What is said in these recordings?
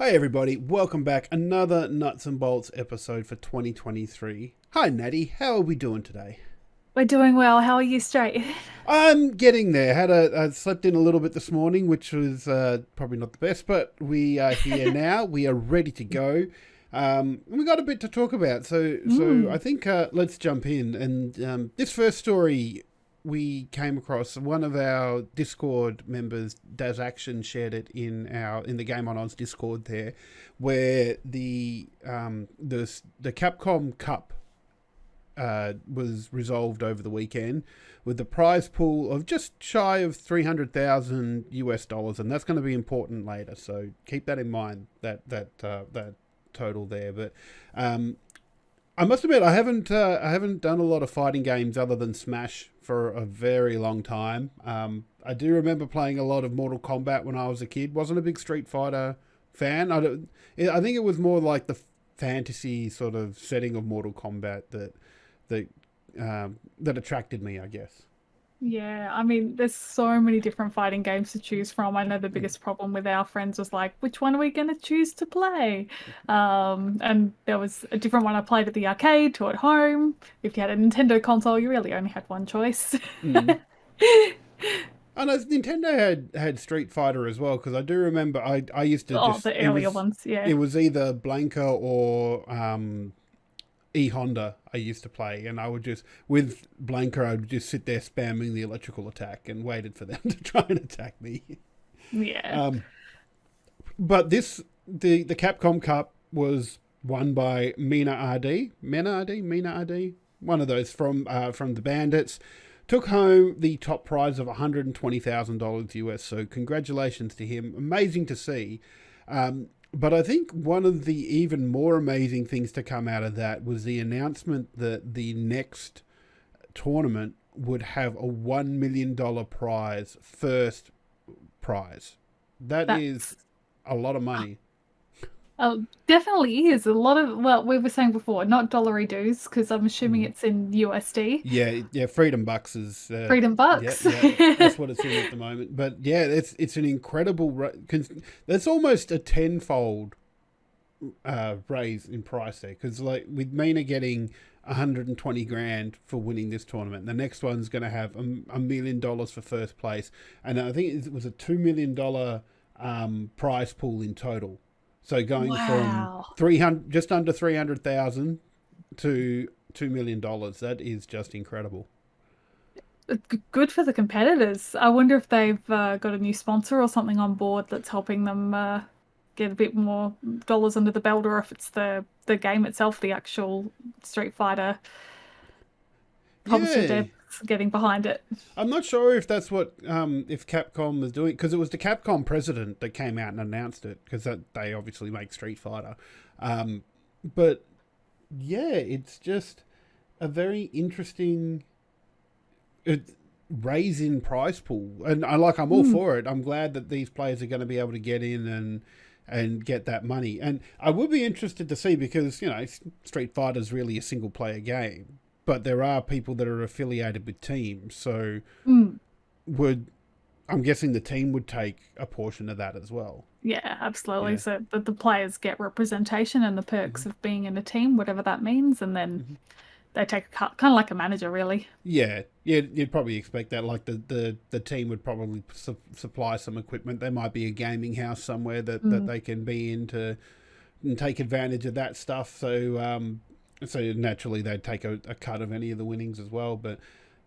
Hi everybody, welcome back. Another Nuts and Bolts episode for 2023. Hi Natty, how are we doing today? We're doing well. How are you straight? I'm getting there. I slept in a little bit this morning, which was probably not the best, but we are here now. We are ready to go. We got a bit to talk about, so I Mm. think let's jump in. And this first story we came across, one of our Discord members, Daz Action, shared it in the Game on Oz Discord there, where the Capcom Cup was resolved over the weekend with the prize pool of just shy of 300,000 US dollars, and that's going to be important later. So keep that in mind, that total there. But I must admit, I haven't done a lot of fighting games other than Smash for a very long time. I do remember playing a lot of Mortal Kombat when I was a kid. Wasn't a big Street Fighter fan. I think it was more like the fantasy sort of setting of Mortal Kombat that that attracted me, I guess. Yeah, I mean, there's so many different fighting games to choose from. I know the Mm. biggest problem with our friends was like, which one are we going to choose to play? And there was a different one I played at the arcade to at home. If you had a Nintendo console, you really only had one choice. Mm. I know Nintendo had Street Fighter as well, because I do remember I used to Oh, just the earlier ones, yeah. it was either Blanca or E Honda I used to play, and I would just with Blanca I would just sit there spamming the electrical attack and waited for them to try and attack me. Yeah. Um, but the Capcom Cup was won by Mina RD, one of those from the Bandits. Took home the top prize of $120,000 US. So congratulations to him. Amazing to see. But I think one of the even more amazing things to come out of that was the announcement that the next tournament would have a $1 million prize, first prize. That is That's a lot of money. definitely is a lot of, well, we were saying before, not dollary dues, because I'm assuming Mm. it's in USD. Yeah, yeah. Freedom Bucks is Freedom yeah, bucks. yeah. That's what it's in at the moment. But yeah, it's an incredible. That's almost a tenfold raise in price there, because like with Mina getting 120 grand for winning this tournament, the next one's going to have $1 million for first place, and I think it was a $2 million prize pool in total. So going from Wow. 300, just under 300,000 to $2 million, that is just incredible. Good for the competitors. I wonder if they've got a new sponsor or something on board that's helping them get a bit more dollars under the belt, or if it's the game itself, the actual Street Fighter publisher Yeah, devs getting behind it. I'm not sure if that's what if Capcom was doing, because it was the Capcom president that came out and announced it, because they obviously make Street Fighter. But yeah, it's just a very interesting uh, raise in price pool, and I'm all Mm, for it. I'm glad that these players are going to be able to get in and get that money. And I would be interested to see, because Street Fighter is really a single player game, but there are people that are affiliated with teams, so mm. would I'm guessing the team would take a portion of that as well. Yeah, absolutely. Yeah. So that the players get representation and the perks Mhm. of being in a team, whatever that means, and then Mhm. they take a cut, kind of like a manager, really. Yeah, yeah, you'd probably expect that. Like the team would probably supply some equipment. There might be a gaming house somewhere that Mm. they can be in to and take advantage of that stuff. So naturally they'd take a cut of any of the winnings as well. But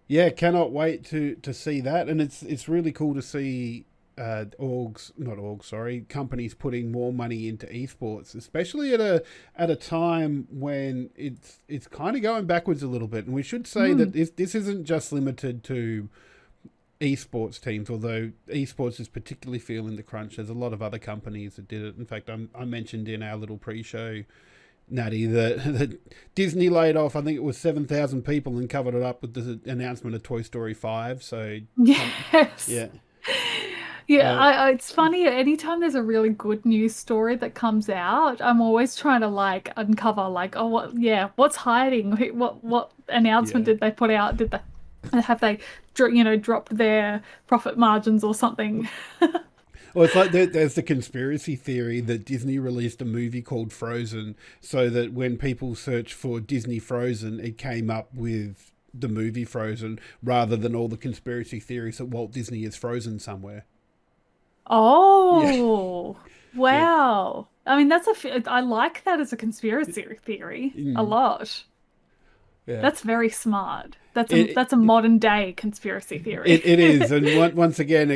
yeah, cannot wait to see that, and it's really cool to see companies putting more money into esports, especially at a time when it's kind of going backwards a little bit. And we should say that Mm. this isn't just limited to esports teams, although esports is particularly feeling the crunch. There's a lot of other companies that did it. In fact, I mentioned in our little pre-show, Natty, that Disney laid off, I think it was 7,000 people, and covered it up with the announcement of Toy Story 5. So, Yes. yeah. Yeah, Uh, it's funny. Anytime there's a really good news story that comes out, I'm always trying to like uncover, like, oh, yeah, what's hiding? What announcement yeah. did they put out? Did they have they, dropped their profit margins or something? Well, it's like there's the conspiracy theory that Disney released a movie called Frozen so that when people search for Disney Frozen, it came up with the movie Frozen rather than all the conspiracy theories that Walt Disney is frozen somewhere. Yeah, Oh, yeah, wow. I mean, I like that as a conspiracy theory a mm, lot. yeah. That's very smart. It, That's a modern day conspiracy theory. it is, and once again,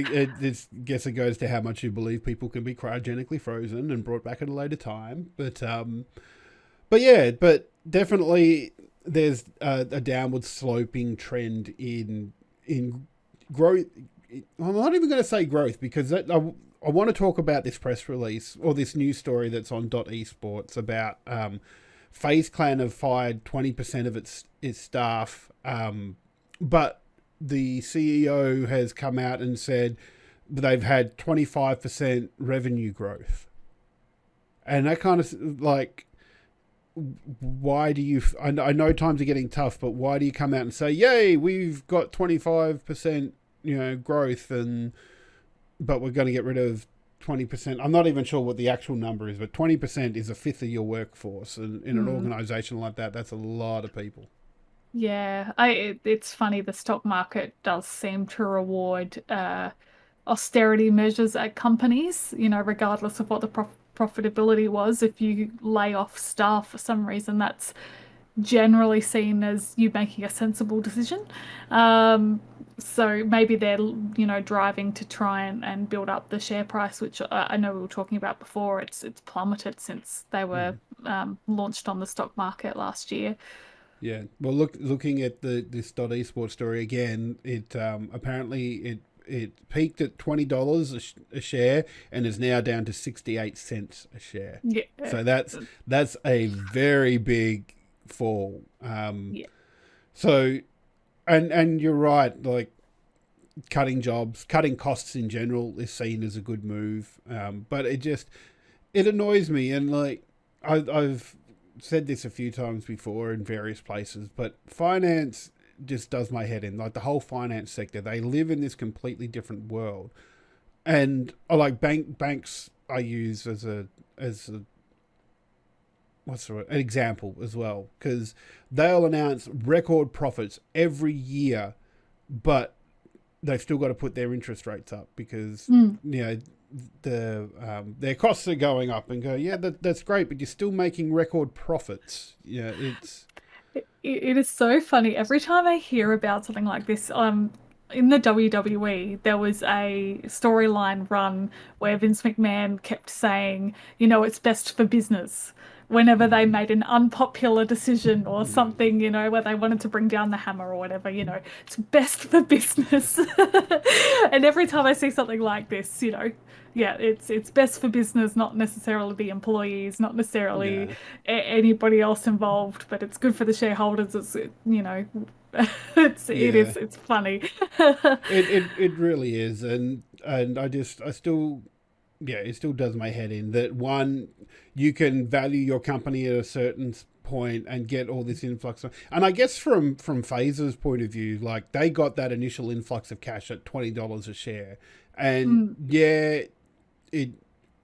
guess it goes to how much you believe people can be cryogenically frozen and brought back at a later time. But yeah, but definitely there's a downward sloping trend in growth. I'm not even going to say growth because I want to talk about this press release or this news story that's on Esports about Faze Clan have fired 20% of its staff, but the CEO has come out and said they've had 25% revenue growth, and that kind of like, why do you? I know times are getting tough, but why do you come out and say, "Yay, we've got 25%, growth," but we're going to get rid of 20%. I'm not even sure what the actual number is, but 20% is a fifth of your workforce, and in an Hmm. organization like that, that's a lot of people. Yeah, it's funny. The stock market does seem to reward austerity measures at companies, regardless of what the profitability was. If you lay off staff for some reason, that's generally seen as you making a sensible decision. Um, so maybe they're, driving to try and build up the share price, which I know we were talking about before. It's plummeted since they were Mm. launched on the stock market last year. Yeah. Well, looking at this esports story again, it apparently it peaked at $20 a share and is now down to 68 cents a share. Yeah. So that's a very big fall. Yeah. So and you're right, like cutting jobs, cutting costs in general is seen as a good move. But it annoys me, and like I've said this a few times before in various places, but finance just does my head in. Like the whole finance sector, they live in this completely different world, and I like banks. I use as a what's the word? An example as well, because they'll announce record profits every year, but they've still got to put their interest rates up because Mm. their costs are going up, and go, yeah, that's great, but you're still making record profits. Yeah, it's It is so funny. Every time I hear about something like this, in the WWE, there was a storyline run where Vince McMahon kept saying, it's best for business. Whenever they mm, made an unpopular decision or mm, something, where they wanted to bring down the hammer or whatever, it's best for business. And every time I see something like this, yeah, it's best for business, not necessarily the employees, not necessarily yeah, anybody else involved, but it's good for the shareholders. yeah. it's funny. It really is, and I still, yeah, it still does my head in that one, you can value your company at a certain point and get all this influx and I guess from Phaser's point of view, like they got that initial influx of cash at $20 a share, and Mm, yeah, it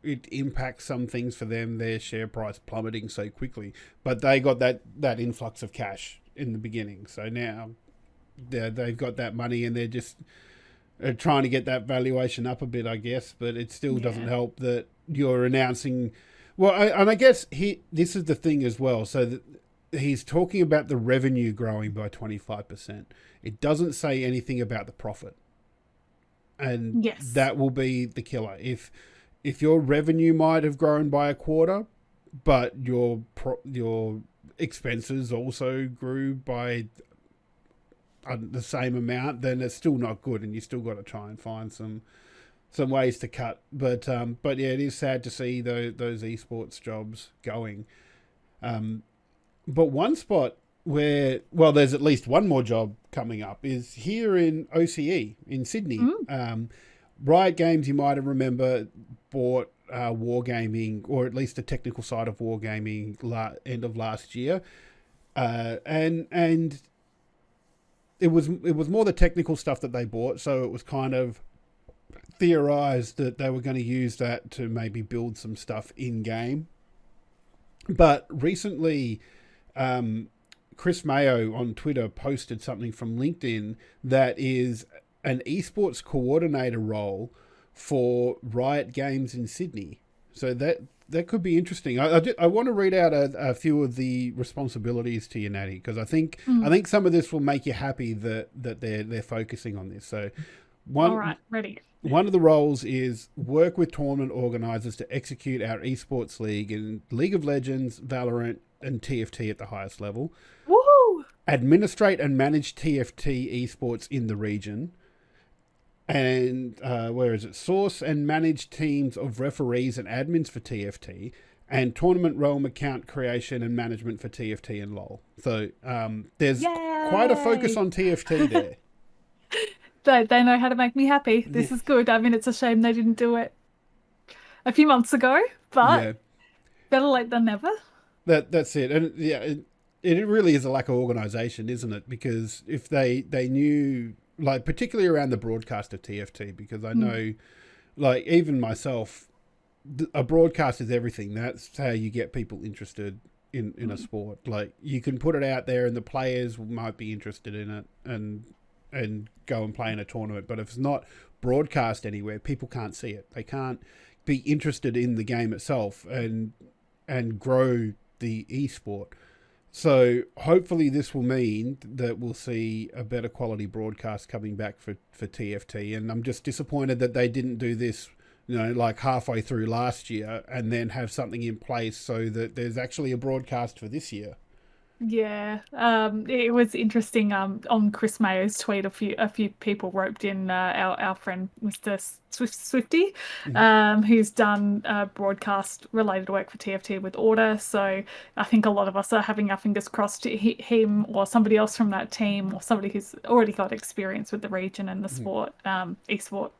it impacts some things for them, their share price plummeting so quickly, but they got that influx of cash in the beginning, so now they've got that money and they're just trying to get that valuation up a bit, I guess, but it still doesn't yeah. help that you're announcing. Well, and I guess this is the thing as well. So that he's talking about the revenue growing by 25%. It doesn't say anything about the profit, and Yes. that will be the killer. If your revenue might have grown by a quarter, but your expenses also grew by the same amount, then it's still not good, and you still got to try and find some ways to cut. But yeah, it is sad to see those esports jobs going. Um, but one spot where, well, there's at least one more job coming up is here in OCE in Sydney. Mm, Riot Games, you might have remember, bought Wargaming, or at least the technical side of Wargaming, end of last year, and it was more the technical stuff that they bought, so it was kind of theorized that they were going to use that to maybe build some stuff in game. But recently, Chris Mayo on Twitter posted something from LinkedIn that is an esports coordinator role for Riot Games in Sydney. So that could be interesting. I want to read out a few of the responsibilities to you, Natty, because I think some of this will make you happy that they're focusing on this. So all right, ready. One of the roles is work with tournament organisers to execute our esports league in League of Legends, Valorant, and TFT at the highest level. Woohoo! Administrate and manage TFT esports in the region. And where is it? Source and manage teams of referees and admins for TFT, and tournament realm account creation and management for TFT and LoL. So there's quite a focus on TFT there. They know how to make me happy. This is good. I mean, it's a shame they didn't do it a few months ago, but better late than never. That's it. And it really is a lack of organisation, isn't it? Because if they knew, like, particularly around the broadcast of TFT, because I know, like, even myself, a broadcast is everything. That's how you get people interested in a sport. Like, you can put it out there and the players might be interested in it and go and play in a tournament. But if it's not broadcast anywhere, people can't see it. They can't be interested in the game itself and grow the esport. So hopefully this will mean that we'll see a better quality broadcast coming back for TFT. And I'm just disappointed that they didn't do this, like halfway through last year and then have something in place so that there's actually a broadcast for this year. Yeah, it was interesting. On Chris Mayo's tweet, a few people roped in our friend Mr. Swifty, who's done broadcast related work for TFT with Order. So I think a lot of us are having our fingers crossed him or somebody else from that team or somebody who's already got experience with the region and the sport, esport,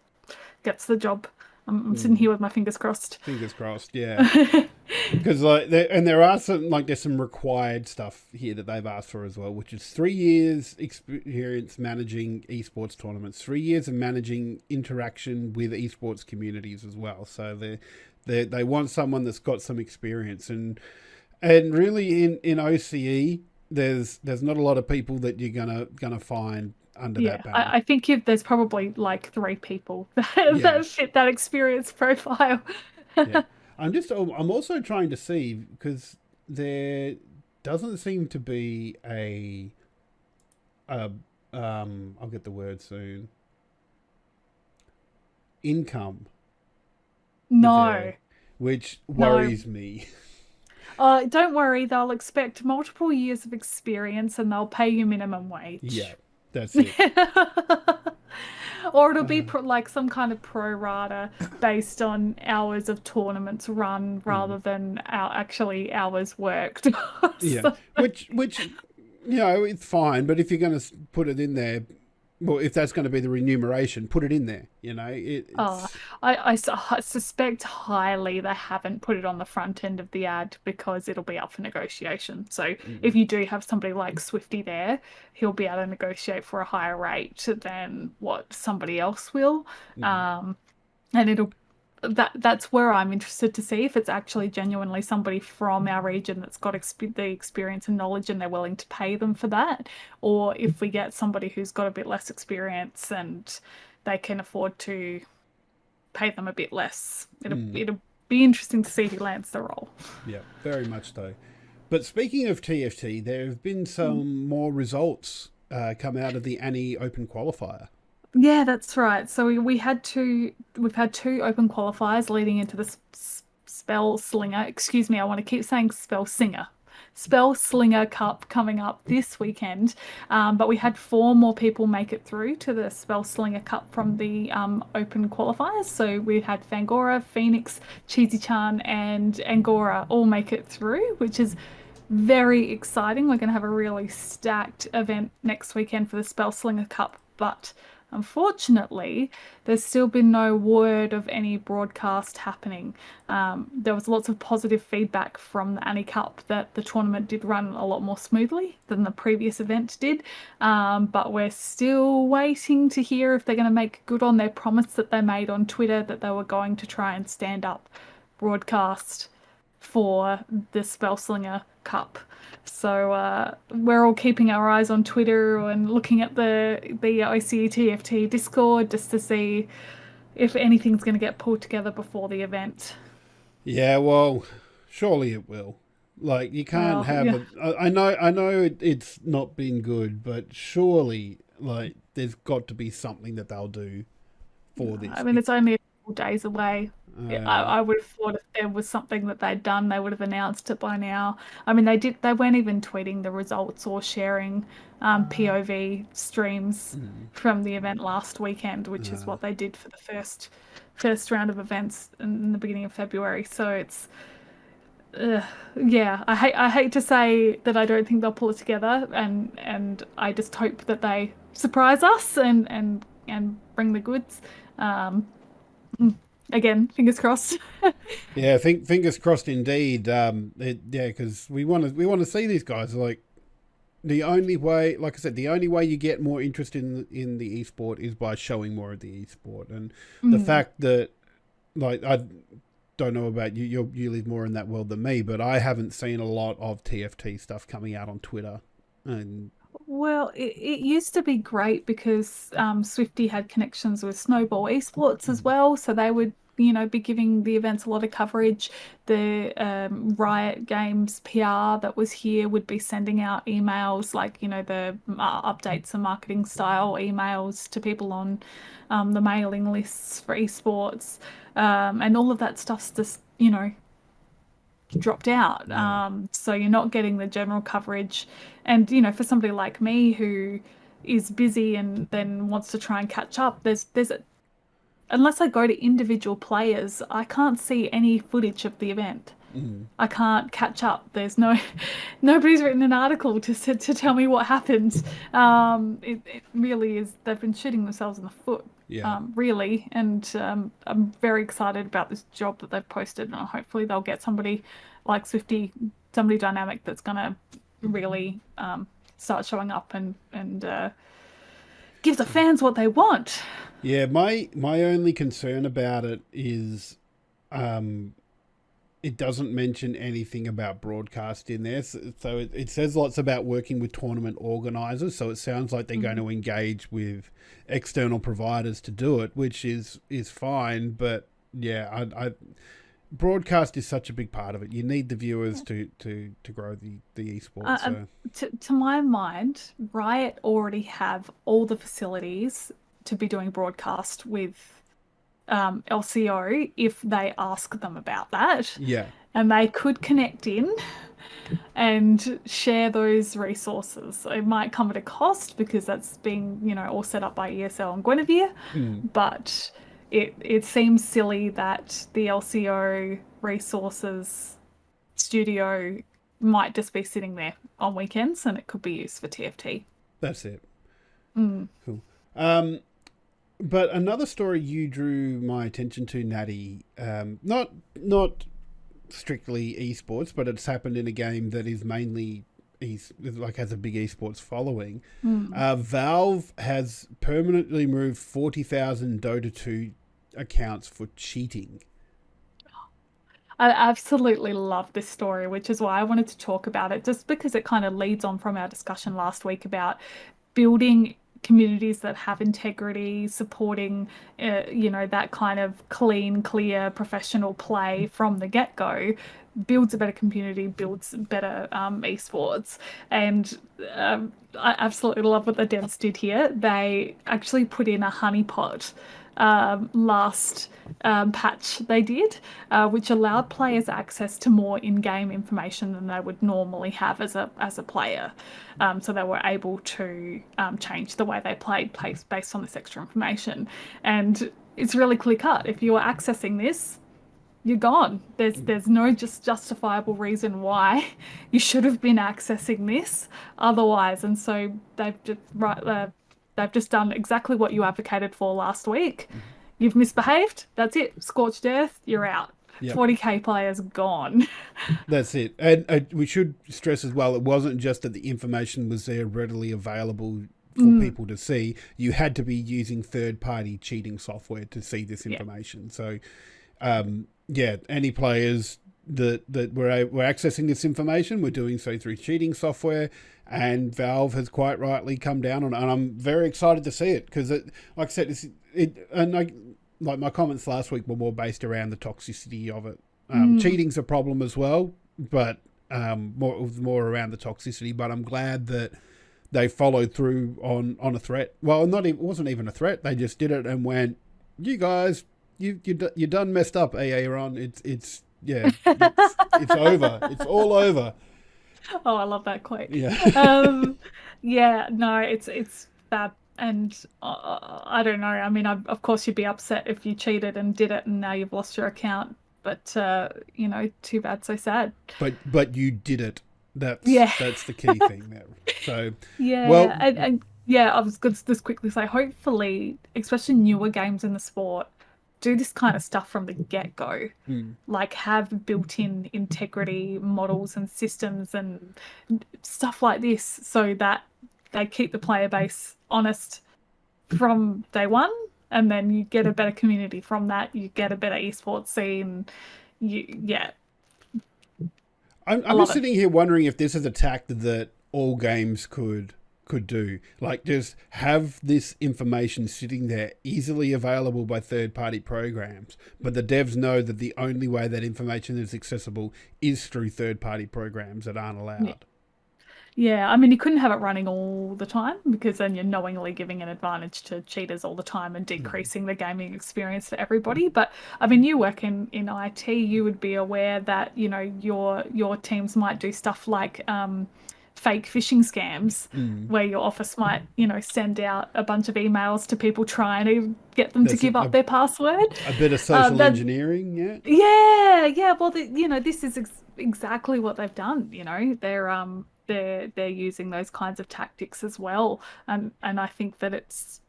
gets the job. I'm sitting here with my fingers crossed. Fingers crossed, yeah. Because there are there's some required stuff here that they've asked for as well, which is 3 years experience managing esports tournaments, 3 years of managing interaction with esports communities as well. So they want someone that's got some experience, and really in OCE there's not a lot of people that you're gonna find under that banner. I think there's probably like 3 people that fit that experience profile. I'm also trying to see, because there doesn't seem to be I'll get the word soon. Income. No. Which worries me. Don't worry, they'll expect multiple years of experience and they'll pay you minimum wage. Yeah. That's it. Or it'll be like some kind of pro rata based on hours of tournaments run rather than hours worked. Yeah, which it's fine. But if you're going to put it in there, well, if that's going to be the remuneration, put it in there. I suspect highly they haven't put it on the front end of the ad because it'll be up for negotiation. So if you do have somebody like Swifty there, he'll be able to negotiate for a higher rate than what somebody else will. And that's where I'm interested to see if it's actually genuinely somebody from our region that's got the experience and knowledge and they're willing to pay them for that, or if we get somebody who's got a bit less experience and they can afford to pay them a bit less. It'll be interesting to see who lands the role. Yeah, very much so. But speaking of TFT, there have been some more results come out of the Annie Open Qualifier. Yeah, that's right. So we've had two open qualifiers leading into the Spell Slinger. Excuse me, I want to keep saying Spell Slinger Cup coming up this weekend. But we had 4 more people make it through to the Spell Slinger Cup from the open qualifiers. So we had Fangora, Phoenix, Cheesy Chan, and Angora all make it through, which is very exciting. We're going to have a really stacked event next weekend for the Spell Slinger Cup, but Unfortunately, there's still been no word of any broadcast happening. There was lots of positive feedback from the Annie Cup that the tournament did run a lot more smoothly than the previous event did. But we're still waiting to hear if they're going to make good on their promise that they made on Twitter that they were going to try and stand up broadcast for the Spellslinger Cup. So we're all keeping our eyes on Twitter and looking at the OCE TFT Discord just to see if anything's going to get pulled together before the event. Yeah, well, surely it will. Like you can't Well, have yeah. a. I know it's not been good, but surely like there's got to be something that they'll do for I this. mean, it's only a couple days away. Uh, I would have thought if there was something that they'd done, they would have announced it by now. I mean, they did. They weren't even tweeting the results or sharing POV streams mm, from the event last weekend, which is uh, what they did for the first round of events in the beginning of February. So it's yeah, I hate to say that I don't think they'll pull it together, and I just hope that they surprise us and bring the goods. Um, Again, fingers crossed. yeah, fingers crossed indeed. Yeah, because we want to see these guys. Like the only way, like I said, the only way you get more interest in the esport is by showing more of the esport, and the Mm. fact that like I don't know about you, you live more in that world than me, but I haven't seen a lot of TFT stuff coming out on Twitter, and Well, it used to be great because Swifty had connections with Snowball Esports as mm, well, so they would, be giving the events a lot of coverage. The Riot Games PR that was here would be sending out emails like, the updates and marketing style emails to people on the mailing lists for esports, and all of that stuff's just, dropped out. yeah, So you're not getting the general coverage. And, for somebody like me who is busy and then wants to try and catch up, unless I go to individual players, I can't see any footage of the event. mm, I can't catch up. Nobody's written an article to tell me what happened. It really is. They've been shooting themselves in the foot, yeah. really. And I'm very excited about this job that they've posted. And hopefully they'll get somebody like Swifty, somebody dynamic that's gonna really start showing up and give the fans what they want. Yeah, my only concern about it is um, it doesn't mention anything about broadcast in there. So it says lots about working with tournament organizers. So it sounds like they're going Mm. to engage with external providers to do it, which is fine. But yeah, I broadcast is such a big part of it. You need the viewers to grow the esports. Uh, So to my mind, Riot already have all the facilities to be doing broadcast with LCO if they ask them about that. yeah, And they could connect in and share those resources. It might come at a cost because that's being, all set up by ESL and Guinevere, mm, but it seems silly that the LCO resources studio might just be sitting there on weekends and it could be used for TFT. that's it. Mm. Cool. But another story you drew my attention to, Natty, not strictly esports, but it's happened in a game that is mainly like has a big esports following. Mm. Valve has permanently removed 40,000 Dota 2 accounts for cheating. I absolutely love this story, which is why I wanted to talk about it, just because it kind of leads on from our discussion last week about building communities that have integrity, supporting, that kind of clean, clear, professional play from the get-go, builds a better community, builds better esports. And I absolutely love what the devs did here. They actually put in a honeypot last patch they did, which allowed players access to more in-game information than they would normally have as a player. So they were able to change the way they played based on this extra information. And it's really clear cut. If you are accessing this, you're gone. There's no just justifiable reason why you should have been accessing this otherwise. And so they've just They've just done exactly what you advocated for last week. Mhm. You've misbehaved. That's it. Scorched earth. You're out. Yep. 40k players gone. That's it. And we should stress as well, it wasn't just that the information was there readily available for people to see. You had to be using third-party cheating software to see this information. So, any players that were accessing this information were doing so through cheating software, and Valve has quite rightly come down on it. And I'm very excited to see it because, like I said, like my comments last week were more based around the toxicity of it. Cheating's a problem as well, but more around the toxicity. But I'm glad that they followed through on a threat. Well, it wasn't even a threat. They just did it and went, "You guys, you done messed up, Aaron. It's over. It's all over." Oh, I love that quote. Yeah. No, it's bad. And I don't know. I mean, of course, you'd be upset if you cheated and did it and now you've lost your account. But, too bad, so sad. But you did it. That's the key thing there. So, I was going to just quickly say, hopefully, especially newer games in the sport, do this kind of stuff from the get-go. Like have built-in integrity models and systems and stuff like this so that they keep the player base honest from day one, and then you get a better community from that. You get a better esports scene. I'm just sitting here wondering if this is a tact that all games could do. Like, just have this information sitting there easily available by third-party programs, but the devs know that the only way that information is accessible is through third-party programs that aren't allowed. Yeah, I mean, you couldn't have it running all the time because then you're knowingly giving an advantage to cheaters all the time and decreasing the gaming experience for everybody. But I mean, you work in IT, you would be aware that, your teams might do stuff like fake phishing scams where your office might, send out a bunch of emails to people trying to get them to give up their password. A bit of social engineering, Yeah. Well, this is exactly what they've done. They're using those kinds of tactics as well, and I think that it's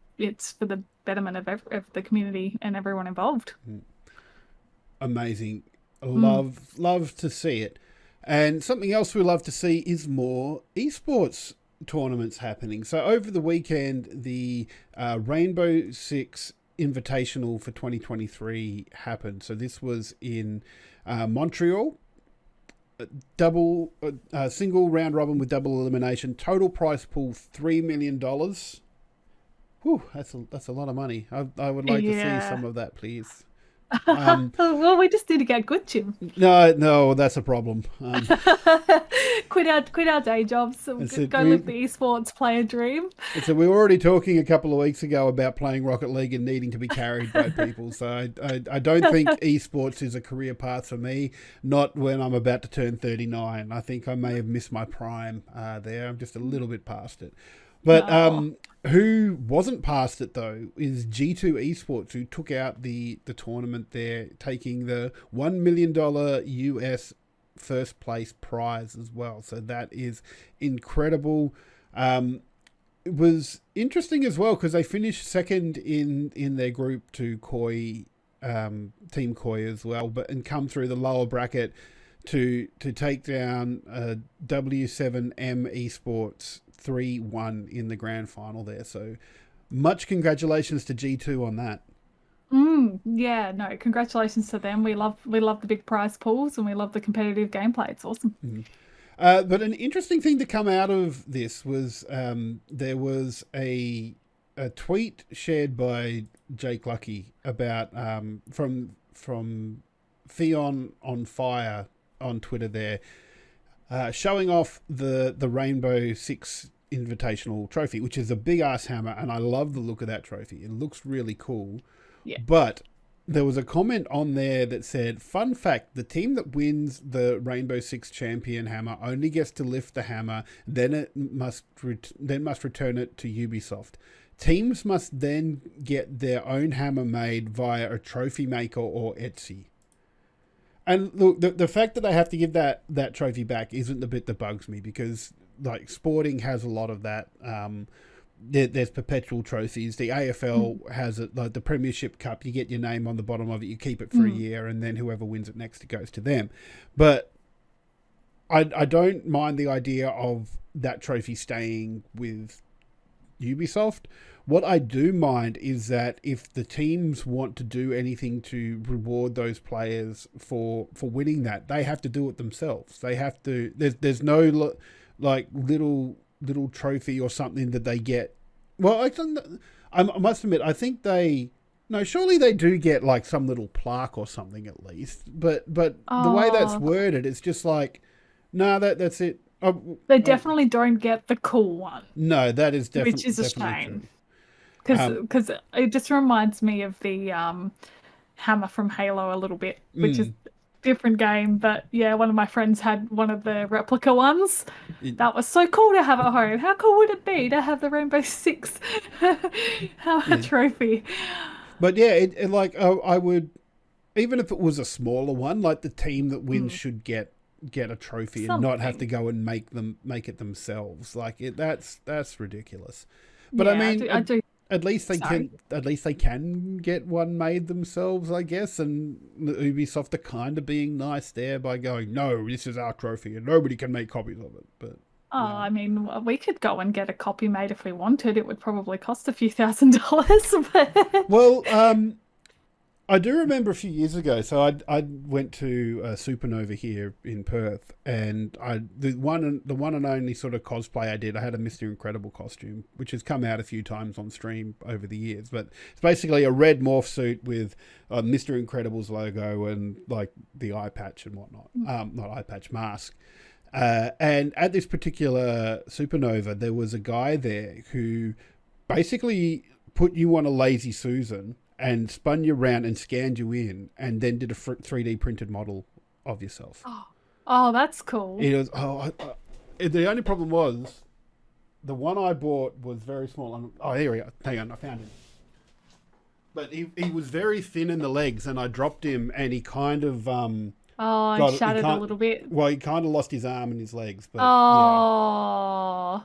for the betterment of the community and everyone involved. Amazing. Love to see it. And something else we love to see is more esports tournaments happening. So over the weekend, the Rainbow Six Invitational for 2023 happened. So this was in Montreal. Single round robin with double elimination. Total prize pool $3 million. Whew, that's a lot of money. I would like to see some of that, please. Well, we just need to get good, Jim. No, that's a problem. Quit our day jobs. Go live the esports player dream. So we were already talking a couple of weeks ago about playing Rocket League and needing to be carried by people. So I don't think esports is a career path for me. Not when I'm about to turn 39. I think I may have missed my prime there. I'm just a little bit past it. But who wasn't past it, though, is G2 Esports, who took out the tournament there, taking the $1 million US first place prize as well. So that is incredible. It was interesting as well because they finished second in their group to Koi, Team Koi as well, and come through the lower bracket to take down W7M Esports 3-1 in the grand final there. So much congratulations to G2 on that. Congratulations to them. We love the big prize pools and we love the competitive gameplay. It's awesome. But an interesting thing to come out of this was there was a tweet shared by Jake Lucky about from Theon on Fire on Twitter there, showing off the Rainbow Six Invitational trophy, which is a big ass hammer, and I love the look of that trophy. It looks really cool. Yeah. But there was a comment on there that said, "Fun fact: the team that wins the Rainbow Six Champion hammer only gets to lift the hammer, then must return it to Ubisoft. Teams must then get their own hammer made via a trophy maker or Etsy." And look, the fact that I have to give that trophy back isn't the bit that bugs me, because like sporting has a lot of that. there's perpetual trophies. The AFL has it, like the Premiership Cup. You get your name on the bottom of it. You keep it for a year, and then whoever wins it next, it goes to them. But I don't mind the idea of that trophy staying with Ubisoft. What I do mind is that if the teams want to do anything to reward those players for winning that, they have to do it themselves. They have to. There's no like little trophy or something that they get. Well, I must admit, I think surely they do get like some little plaque or something at least. But the way that's worded, it's just like, no, that's it. They definitely don't get the cool one. No, that is definitely, which is a definitely shame. Because it just reminds me of the hammer from Halo a little bit, which is a different game. But yeah, one of my friends had one of the replica ones. That was so cool to have at home. How cool would it be to have the Rainbow Six hammer trophy? But yeah, it like I would, even if it was a smaller one, like the team that wins should get a trophy and not have to go and make it themselves. Like that's ridiculous. But I mean, I do. At least they can get one made themselves, I guess. And Ubisoft are kind of being nice there by going, no, this is our trophy and nobody can make copies of it. But I mean, we could go and get a copy made if we wanted. It would probably cost a few $1,000s. But... Well, I do remember a few years ago. So I went to Supernova here in Perth, and the one and only sort of cosplay I did, I had a Mr. Incredible costume, which has come out a few times on stream over the years. But it's basically a red morph suit with Mr. Incredible's logo and like the eye patch and whatnot. Not eye patch, mask. And at this particular Supernova, there was a guy there who basically put you on a Lazy Susan and spun you around and scanned you in, and then did a 3D printed model of yourself. Oh, that's cool. It was. The only problem was, the one I bought was very small. Here we go. Hang on, I found him. But he was very thin in the legs, and I dropped him, and he kind of he shattered a little bit. Well, he kind of lost his arm and his legs. But yeah.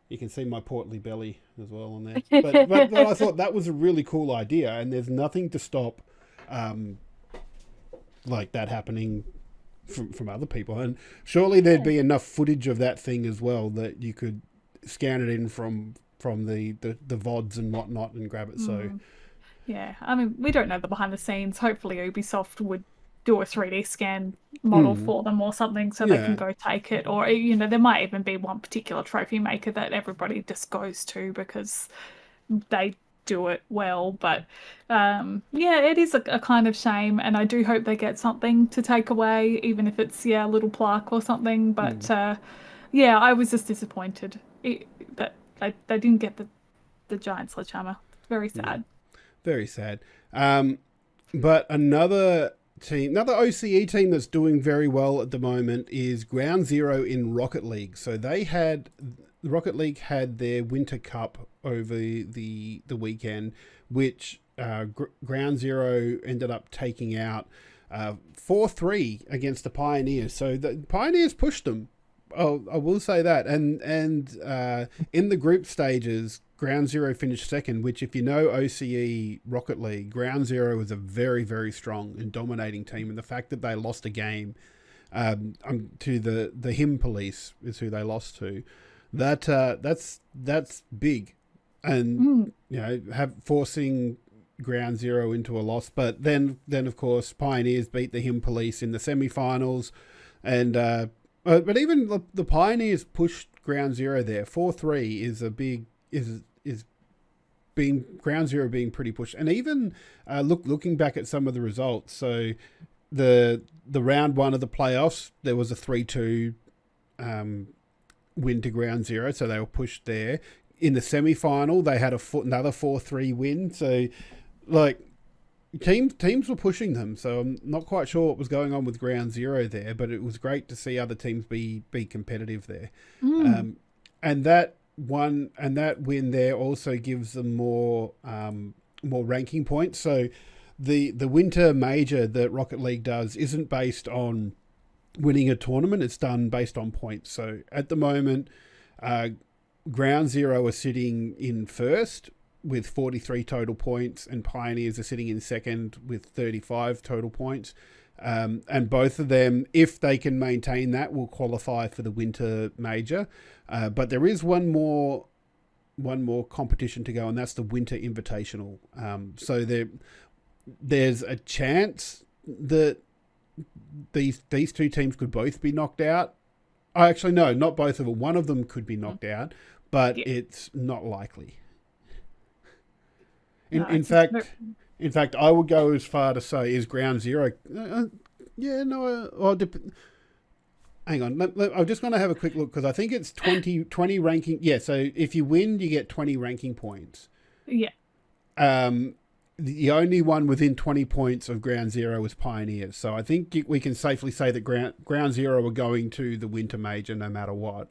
You can see my portly belly as well on there. But I thought that was a really cool idea, and there's nothing to stop like that happening from other people. And surely there'd be enough footage of that thing as well that you could scan it in from the VODs and whatnot and grab it. So yeah, I mean, we don't know the behind the scenes. Hopefully Ubisoft would do a 3D scan model for them or something so they can go take it. Or, you know, there might even be one particular trophy maker that everybody just goes to because they do it well. But yeah, it is a kind of shame, and I do hope they get something to take away, even if it's a little plaque or something. But yeah, I was just disappointed that they didn't get the giant sledgehammer. Very sad. Very sad. But another OCE team that's doing very well at the moment is Ground Zero in Rocket League. So Rocket League had their Winter Cup over the weekend, which Ground Zero ended up taking out 4-3 against the Pioneers. So the Pioneers pushed them. Oh, I will say that. And in the group stages, Ground Zero finished second, which, if you know OCE Rocket League, Ground Zero is a very, very strong and dominating team. And the fact that they lost a game to the Him Police is who they lost to. That's big, and you know, forcing Ground Zero into a loss. But then of course Pioneers beat the Him Police in the semi-finals, and but even the Pioneers pushed Ground Zero there. 4-3 is a big is being Ground Zero being pretty pushed. And even looking back at some of the results, so the round one of the playoffs, there was a 3-2 win to Ground Zero, so they were pushed there. In the semi-final, they had another 4-3 win. So, like, teams were pushing them. So I'm not quite sure what was going on with Ground Zero there, but it was great to see other teams be competitive there. And that win there also gives them more ranking points. So the winter major that Rocket League does isn't based on winning a tournament. It's done based on points. So at the moment, Ground Zero are sitting in first with 43 total points, and Pioneers are sitting in second with 35 total points. And both of them, if they can maintain that, will qualify for the Winter Major. But there is one more competition to go, and that's the Winter Invitational. So there's a chance that these two teams could both be knocked out. Actually, no, not both of them. One of them could be knocked out, but it's not likely. In fact, I would go as far to say is Ground Zero. Hang on. I'm just going to have a quick look because I think it's 20 ranking. Yeah, so if you win, you get 20 ranking points. Yeah. The only one within 20 points of Ground Zero was Pioneers. So I think we can safely say that Ground Zero are going to the Winter Major no matter what.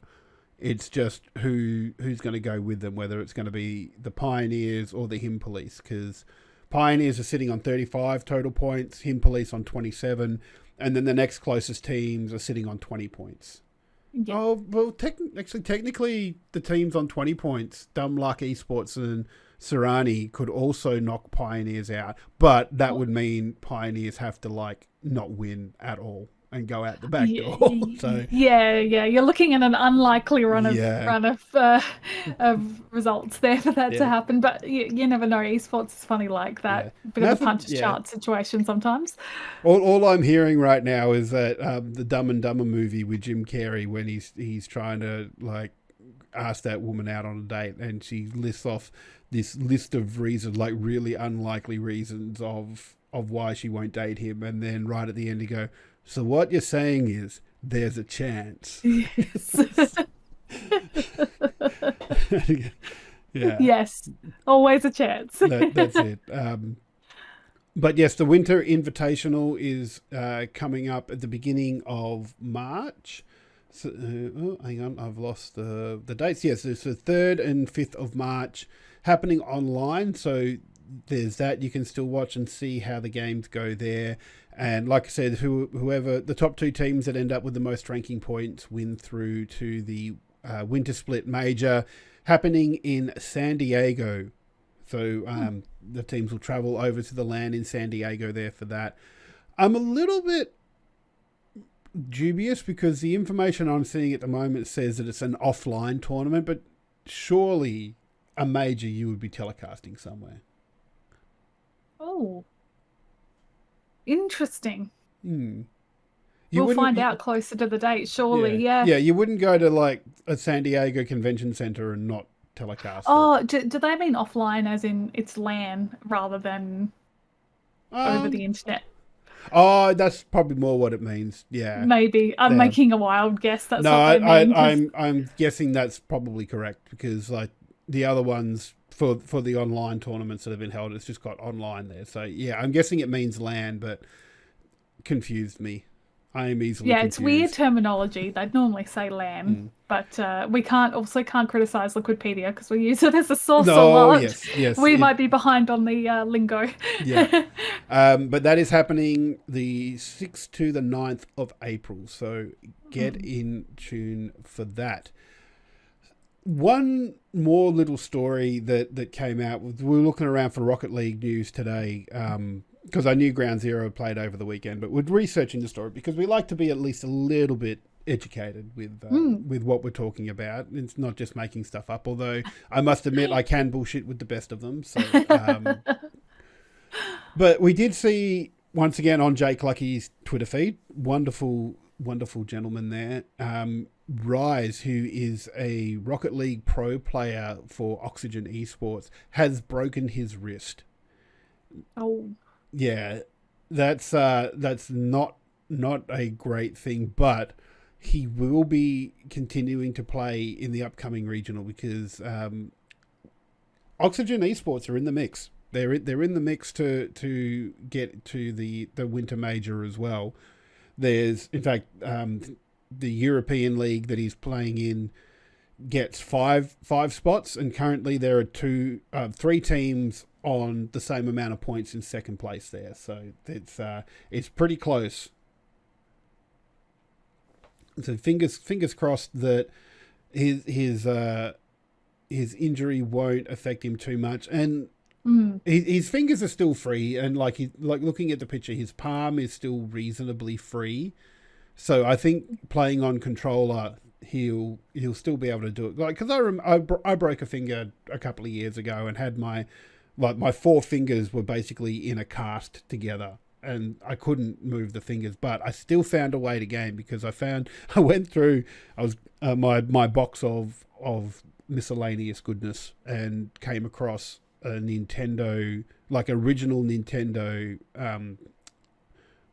It's just who's going to go with them, whether it's going to be the Pioneers or the Him Police, because Pioneers are sitting on 35 total points, Him Police on 27, and then the next closest teams are sitting on 20 points. Yeah. Oh, well, technically, the teams on 20 points, Dumb Luck Esports and Sarani, could also knock Pioneers out, but that would mean Pioneers have to not win at all and go out the back door. So you're looking at an unlikely run of results there for that to happen. But you never know. Esports is funny like that. Bit of a punch chart situation sometimes. All I'm hearing right now is that the Dumb and Dumber movie with Jim Carrey, when he's trying to ask that woman out on a date, and she lists off this list of reasons, really unlikely reasons of why she won't date him, and then right at the end you go, so what you're saying is there's a chance. Yes. Yeah. Yes. Always a chance. That's it. But yes, the Winter Invitational is coming up at the beginning of March. So, hang on, I've lost the dates. Yes, it's the 3rd and 5th of March, happening online. So there's that. You can still watch and see how the games go there. And like I said, whoever the top two teams that end up with the most ranking points win through to the Winter Split Major, happening in San Diego. So the teams will travel over to the LAN in San Diego there for that. I'm a little bit dubious because the information I'm seeing at the moment says that it's an offline tournament, but surely a major you would be telecasting somewhere. Oh. Interesting. We'll find out closer to the date, surely. Yeah. Yeah, you wouldn't go to a San Diego convention center and not telecast. Oh, do they mean offline as in it's LAN rather than over the internet? Oh, that's probably more what it means. Yeah. Maybe. I'm making a wild guess. That's what they mean. I'm guessing that's probably correct because the other ones for the online tournaments that have been held, it's just got online there. So yeah, I'm guessing it means LAN, but confused me. I am easily confused. It's weird terminology. They'd normally say LAN, but we can't criticize Liquipedia because we use it as a source a lot. Yes. We might be behind on the lingo. Yeah. But that is happening the 6th to the 9th of April. So get in tune for that. One more little story that came out. We were looking around for Rocket League news today because I knew Ground Zero played over the weekend, but we're researching the story because we like to be at least a little bit educated with what we're talking about. It's not just making stuff up, although I must admit I can bullshit with the best of them. So, but we did see once again on Jake Lucky's Twitter feed, wonderful gentleman there, Rise, who is a Rocket League pro player for Oxygen Esports, has broken his wrist. Oh. Yeah, that's not a great thing, but he will be continuing to play in the upcoming regional because Oxygen Esports are in the mix. They're in the mix to get to the Winter Major as well. There's, in fact, the European League that he's playing in gets five spots, and currently there are three teams on the same amount of points in second place there. So it's pretty close. So fingers crossed that his his injury won't affect him too much, and Mm. his fingers are still free, and like looking at the picture, his palm is still reasonably free. So I think playing on controller, he'll still be able to do it. Like, because I broke a finger a couple of years ago and had my four fingers were basically in a cast together, and I couldn't move the fingers, but I still found a way to game because I went through my box of miscellaneous goodness and came across a Nintendo, like original Nintendo,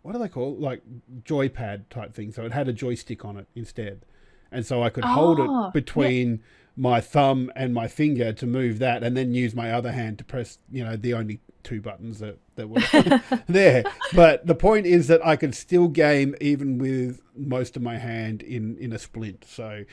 what do they call it? Like joypad type thing. So it had a joystick on it instead. And so I could hold it between my thumb and my finger to move that, and then use my other hand to press, the only two buttons that were there. But the point is that I could still game even with most of my hand in a splint. So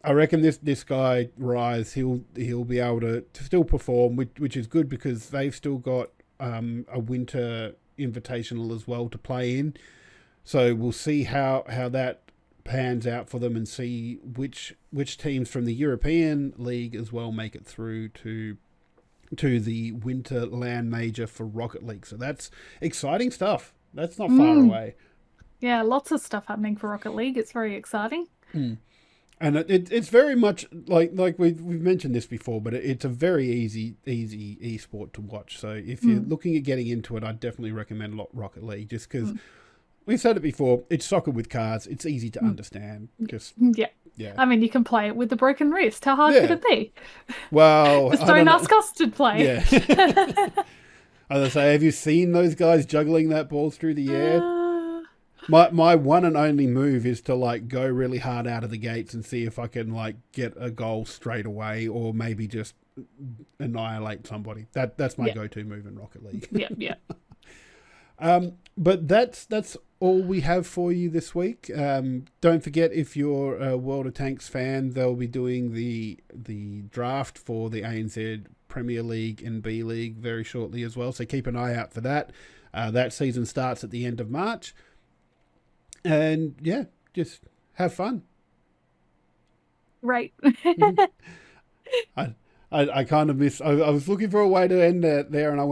I reckon this guy Rise, he'll be able to still perform, which is good because they've still got a winter invitational as well to play in. So we'll see how that pans out for them, and see which teams from the European League as well make it through to the winter LAN major for Rocket League. So that's exciting stuff. That's not far away. Yeah, lots of stuff happening for Rocket League. It's very exciting. And it's very much like we've mentioned this before, but it's a very easy esport to watch. So if you're looking at getting into it, I'd definitely recommend Rocket League, just because we've said it before. It's soccer with cards. It's easy to understand. Just yeah. I mean, you can play it with the broken wrist. How hard could it be? Well, just don't ask us to play. Yeah. As I say, have you seen those guys juggling that ball through the air? My one and only move is to go really hard out of the gates and see if I can get a goal straight away, or maybe just annihilate somebody. That's my go-to move in Rocket League. Yeah. But that's all we have for you this week. Don't forget, if you're a World of Tanks fan, they'll be doing the draft for the ANZ Premier League and B League very shortly as well. So keep an eye out for that. That season starts at the end of March. And yeah, just have fun. Right. I kind of miss. I was looking for a way to end it there, and I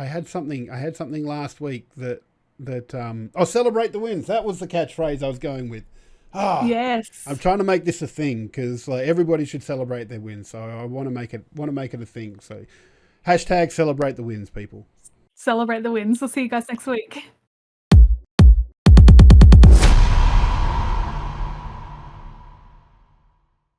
had something last week that celebrate the wins. That was the catchphrase I was going with. Yes. I'm trying to make this a thing because everybody should celebrate their wins. So I want to make it a thing. So # celebrate the wins, people. Celebrate the wins. We'll see you guys next week.